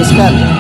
Sister.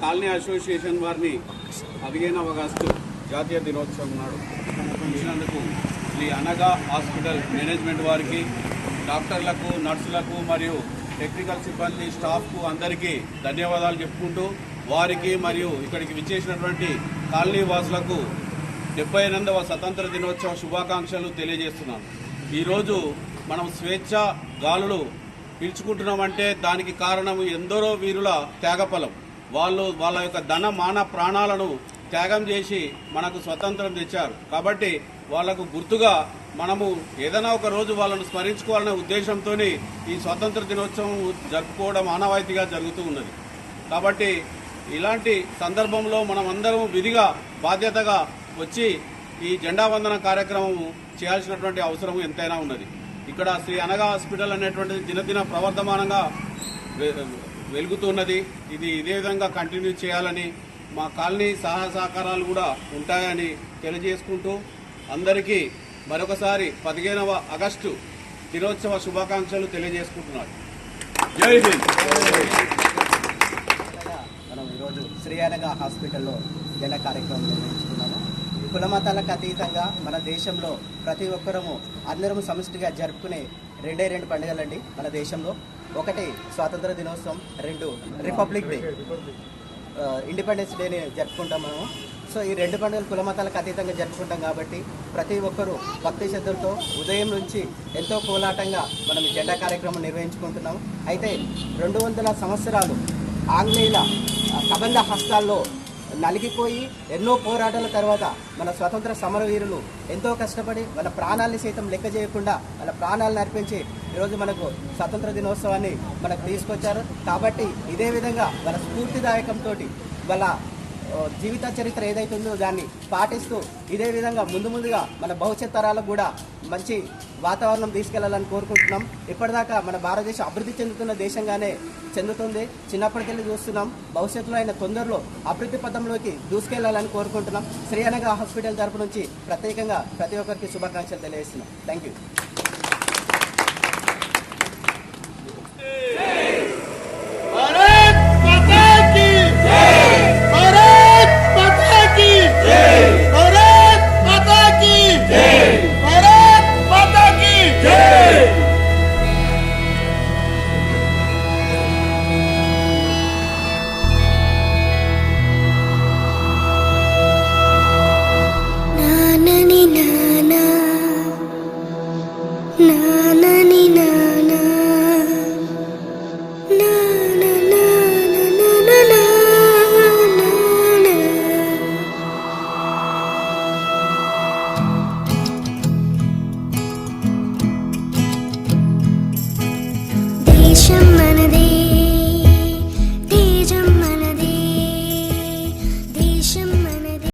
Colony association వారిని 15వ August జాతీయ దినోత్సవం నాడు ఇచ్చినందుకు శ్రీ అనగా హాస్పిటల్ మేనేజ్మెంట్ వారికి, డాక్టర్లకు, నర్సులకు మరియు టెక్నికల్ సిబ్బంది, స్టాఫ్కు అందరికీ ధన్యవాదాలు చెప్పుకుంటూ వారికి మరియు ఇక్కడికి విచ్చేసినటువంటి కాలనీ వాసులకు 78వ స్వతంత్ర దినోత్సవ శుభాకాంక్షలు తెలియజేస్తున్నాను. ఈరోజు మనం స్వేచ్ఛ గాలులు పీల్చుకుంటున్నామంటే దానికి కారణం ఎందరో వీరుల త్యాగఫలం. వాళ్ళ యొక్క ధన మాన ప్రాణాలను త్యాగం చేసి మనకు స్వతంత్రం తెచ్చారు. కాబట్టి వాళ్లకు గుర్తుగా మనము ఏదైనా ఒక రోజు వాళ్ళను స్మరించుకోవాలనే ఉద్దేశంతో ఈ స్వాతంత్ర దినోత్సవం జరుపుకోవడం ఆనవాయితీగా జరుగుతూ ఉన్నది. కాబట్టి ఇలాంటి సందర్భంలో మనం అందరం విధిగా బాధ్యతగా వచ్చి ఈ జెండా వందన కార్యక్రమం చేయాల్సినటువంటి అవసరం ఎంతైనా ఉన్నది. ఇక్కడ శ్రీ అనగా హాస్పిటల్ అనేటువంటిది దినదిన ప్రవర్ధమానంగా వెలుగుతున్నది. ఇది ఇదే విధంగా కంటిన్యూ చేయాలని, మా కాలనీ సహాయ సహకారాలు కూడా ఉంటాయని తెలియజేసుకుంటూ అందరికీ మరొకసారి 15వ ఆగస్టు దినోత్సవ శుభాకాంక్షలు తెలియజేసుకుంటున్నారు. జై హింద్. మనం ఈరోజు శ్రీ అనగా హాస్పిటల్లో జెండా కార్యక్రమం నిర్వహించుకున్నాము. కులమతాలకు అతీతంగా మన దేశంలో ప్రతి ఒక్కరము అందరము సమిష్టిగా జరుపుకునే రెండు పండుగలండి మన దేశంలో. ఒకటి స్వాతంత్ర దినోత్సవం, 2 రిపబ్లిక్ డే, ఇండిపెండెన్స్ డేని జరుపుకుంటాం మనము. సో ఈ 2 పండుగలు కులమతాలకు అతీతంగా జరుపుకుంటాం కాబట్టి ప్రతి ఒక్కరూ భక్తి శ్రద్ధలతో ఉదయం నుంచి ఎంతో కోలాటంగా మనం ఈ జెండా కార్యక్రమం నిర్వహించుకుంటున్నాం. అయితే 200 సంవత్సరాలు ఆంగ్లేయుల కబంధ హస్తాల్లో నలిగిపోయి ఎన్నో పోరాటాల తర్వాత మన స్వతంత్ర సమరవీరులు ఎంతో కష్టపడి వాళ్ళ ప్రాణాలని సైతం లెక్క చేయకుండా వాళ్ళ ప్రాణాలను అర్పించి ఈరోజు మనకు స్వతంత్ర దినోత్సవాన్ని మనకు తీసుకొచ్చారు. కాబట్టి ఇదే విధంగా వాళ్ళ స్ఫూర్తిదాయకంతో వాళ్ళ జీవిత చరిత్ర ఏదైతుందో దాన్ని పాటిస్తూ ఇదే విధంగా ముందుగా మన భవిష్యత్ తరాలకు కూడా మంచి వాతావరణం తీసుకెళ్లాలని కోరుకుంటున్నాం. ఇప్పటిదాకా మన భారతదేశం అభివృద్ధి చెందుతున్న దేశంగానే చెందుతుంది. చిన్నప్పటికెళ్ళి చూస్తున్నాం. భవిష్యత్తులో అయిన తొందరలో అభివృద్ధి పథంలోకి దూసుకెళ్లాలని కోరుకుంటున్నాం. శ్రీ అనగా హాస్పిటల్ తరపు నుంచి ప్రత్యేకంగా ప్రతి ఒక్కరికి శుభాకాంక్షలు తెలియజేస్తున్నాం. Thank you.